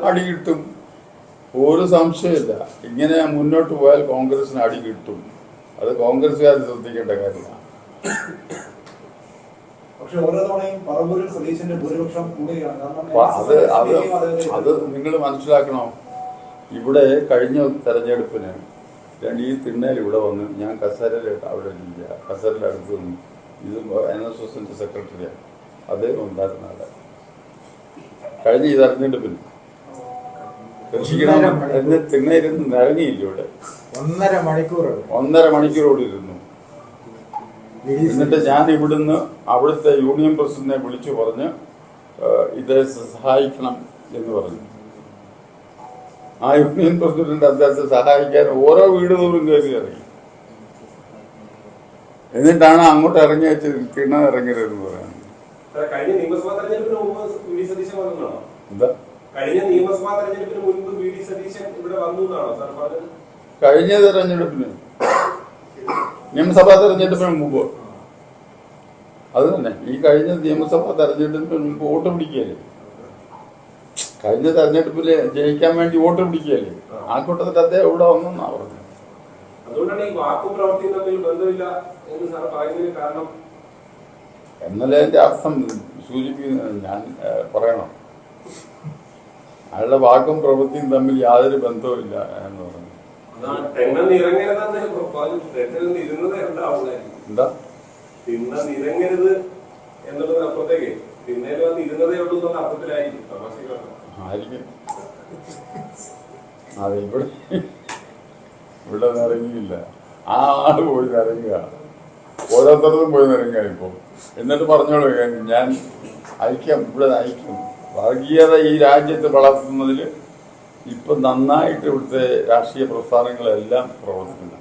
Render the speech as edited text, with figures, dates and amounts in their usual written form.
അടി കിട്ടും, ഒരു സംശയമില്ല. ഇങ്ങനെ മുന്നോട്ട് പോയാൽ കോൺഗ്രസിന് അടി കിട്ടും. അത് കോൺഗ്രസ്സുകാർ ശ്രദ്ധിക്കേണ്ട കാര്യമാണ്. അത് നിങ്ങൾ മനസ്സിലാക്കണം. ഇവിടെ കഴിഞ്ഞ തെരഞ്ഞെടുപ്പിന് ഈ തിണ്ണയിൽ ഇവിടെ വന്ന് ഞാൻ കസേരയിൽ അവിടെ ഇല്ല, കസേരയുടെ അടുത്ത് നിന്ന് ഇത് NSSന്റെ സെക്രട്ടറിയാണ്, അദ്ദേഹം ഉണ്ടായിരുന്ന ആളെ കഴിഞ്ഞ ഈ തെരഞ്ഞെടുപ്പിന് എന്ന് തിണ്ണയിരുന്ന് ഇറങ്ങിയില്ല. ഇവിടെ 1.5 മണിക്കൂറോട് ഇരുന്നു. എന്നിട്ട് ഞാൻ ഇവിടുന്ന് അവിടുത്തെ യൂണിയൻ പ്രസിഡന്റിനെ വിളിച്ചു പറഞ്ഞ് ഇദ്ദേഹത്തെ സഹായിക്കണം എന്ന് പറഞ്ഞു. ആ യൂണിയൻ പ്രസിഡന്റ് അദ്ദേഹത്തെ സഹായിക്കാൻ ഓരോ വീട് തോറും കയറി ഇറങ്ങി. എന്നിട്ടാണ് അങ്ങോട്ട് ഇറങ്ങി വെച്ച് തിണ്ണ ഇറങ്ങരുതെന്ന് പറയുന്നത്. എന്താ കഴിഞ്ഞ നിയമസഭാ തെരഞ്ഞെടുപ്പിന് മുൻപ് വി ഡി സതീശൻ ഇവിടെ വന്നു എന്നാണോ സാർ പറഞ്ഞത്? കഴിഞ്ഞ തെരഞ്ഞെടുപ്പിന്, നിയമസഭാ തെരഞ്ഞെടുപ്പിന് മുമ്പ്. അത് തന്നെ, ഈ കഴിഞ്ഞ നിയമസഭാ തെരഞ്ഞെടുപ്പിന് മുമ്പ് വോട്ട് പിടിക്കുകയല്ലേ. കഴിഞ്ഞ തെരഞ്ഞെടുപ്പില് ജയിക്കാൻ വേണ്ടി വോട്ട് പിടിക്കുകയല്ലേ. ആ കൂട്ടത്തിൽ അദ്ദേഹം ഇവിടെ വന്നെന്നാ പറഞ്ഞത്. അതുകൊണ്ടാണ് ഈ വാക്കും പ്രവൃത്തിയും തമ്മിൽ ബന്ധമില്ല എന്ന് സാർ പറയുന്നതിന് കാരണം. എന്നല്ലേ എന്റെ അർത്ഥം സൂചിപ്പിക്കുന്നത്. ഞാൻ പറയണം, അയാളുടെ വാക്കും പ്രവൃത്തിയും തമ്മിൽ യാതൊരു ബന്ധവുമില്ല എന്ന് പറഞ്ഞു. എന്താ തിണ്ണ നിരങ്ങരുത് എന്നുള്ളത് അപ്പുറത്തേക്ക് തിണ്ണയിൽ വന്ന് ഇരുന്നതേ ഉള്ളൂ എന്നുള്ള അർത്ഥത്തിലായിരിക്കും. ആയിരിക്കും. അതെ, ഇവിടെ നിറങ്ങിയില്ല. ആ ആള് പോയി നിറങ്ങുക, ഓരോരുത്തർക്കും പോയി നിറങ്ങുക ഇപ്പൊ. എന്നിട്ട് പറഞ്ഞോളൂ, ഞാൻ ഐക്യം, ഇവിടെ ഐക്യം, വർഗീയത ഈ രാജ്യത്ത് വളർത്തുന്നതിൽ ഇപ്പം നന്നായിട്ട് ഇവിടുത്തെ രാഷ്ട്രീയ പ്രസ്ഥാനങ്ങളെല്ലാം പ്രവർത്തിക്കുന്നു.